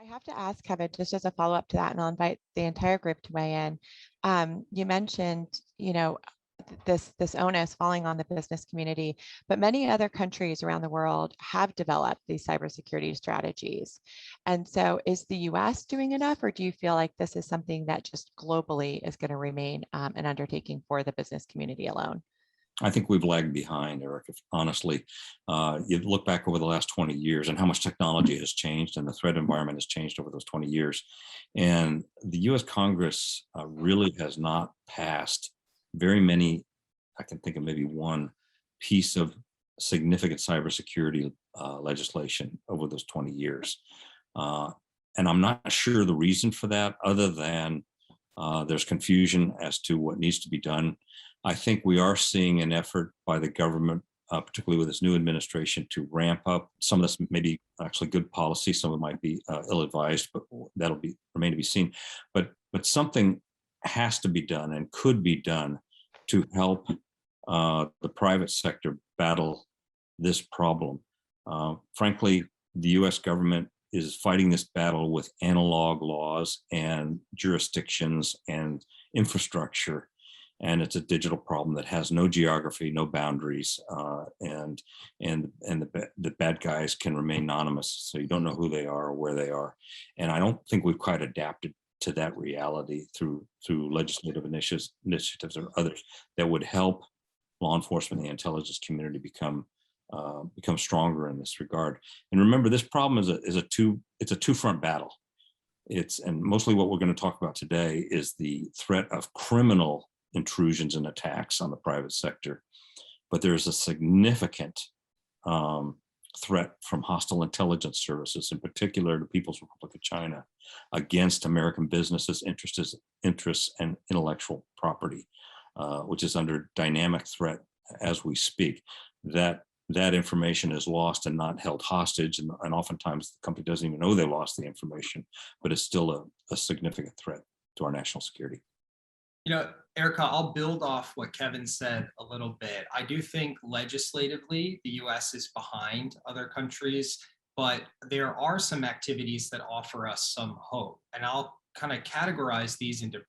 I have to ask Kevin, just as a follow-up to that, and I'll invite the entire group to weigh in. You mentioned, this onus falling on the business community, but many other countries around the world have developed these cybersecurity strategies. And so is the US doing enough, or do you feel like this is something that just globally is going to remain an undertaking for the business community alone? I think we've lagged behind, Eric, honestly. You look back over the last 20 years and how much technology has changed and the threat environment has changed over those 20 years. And the US Congress really has not passed very many, I can think of maybe one piece of significant cybersecurity legislation over those 20 years. Uh, and I'm not sure the reason for that, other than there's confusion as to what needs to be done. I think we are seeing an effort by the government, particularly with this new administration, to ramp up. Some of this may be actually good policy, some of it might be ill-advised, but that'll remain to be seen. But something has to be done and could be done to help the private sector battle this problem. Frankly, the U.S. government is fighting this battle with analog laws and jurisdictions and infrastructure. And it's a digital problem that has no geography, no boundaries, and the bad guys can remain anonymous, so you don't know who they are or where they are. And I don't think we've quite adapted to that reality through legislative initiatives or others that would help law enforcement and the intelligence community become stronger in this regard. And remember, this problem is a two-front battle. And mostly what we're going to talk about today is the threat of criminal intrusions and attacks on the private sector. But there's a significant threat from hostile intelligence services, in particular the People's Republic of China, against American businesses' interests and intellectual property, which is under dynamic threat as we speak. That information is lost and not held hostage, and oftentimes the company doesn't even know they lost the information, but it's still a significant threat to our national security. Erica, I'll build off what Kevin said a little bit. I do think legislatively, the US is behind other countries, but there are some activities that offer us some hope. And I'll kind of categorize these into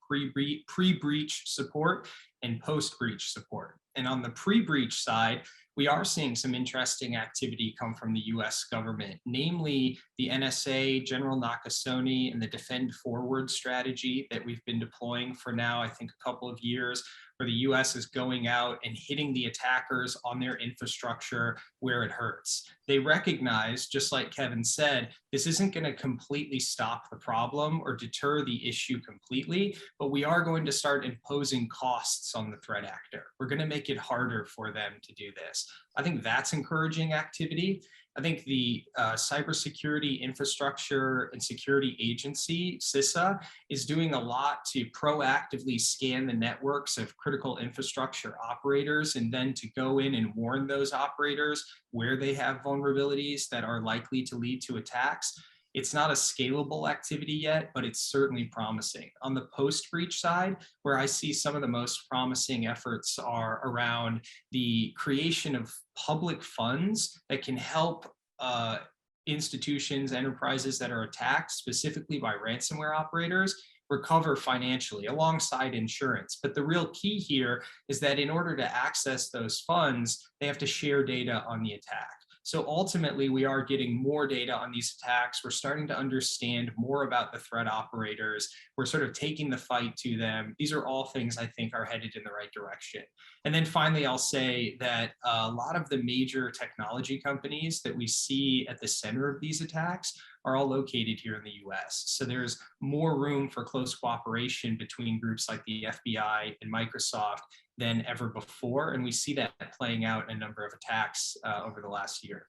pre-breach support and post-breach support. And on the pre-breach side, we are seeing some interesting activity come from the US government, namely the NSA, General Nakasone, and the Defend Forward strategy that we've been deploying for now, I think, a couple of years, where the US is going out and hitting the attackers on their infrastructure where it hurts. They recognize, just like Kevin said, this isn't going to completely stop the problem or deter the issue completely, but we are going to start imposing costs on the threat actor. We're going to make it harder for them to do this. I think that's encouraging activity. I think the Cybersecurity Infrastructure and Security Agency, CISA, is doing a lot to proactively scan the networks of critical infrastructure operators, and then to go in and warn those operators where they have vulnerabilities that are likely to lead to attacks. It's not a scalable activity yet, but it's certainly promising. On the post-breach side, where I see some of the most promising efforts are around the creation of public funds that can help institutions, enterprises that are attacked, specifically by ransomware operators, recover financially alongside insurance. But the real key here is that in order to access those funds, they have to share data on the attack. So ultimately, we are getting more data on these attacks. We're starting to understand more about the threat operators. We're sort of taking the fight to them. These are all things I think are headed in the right direction. And then finally, I'll say that a lot of the major technology companies that we see at the center of these attacks are all located here in the US. So there's more room for close cooperation between groups like the FBI and Microsoft than ever before. And we see that playing out in a number of attacks over the last year.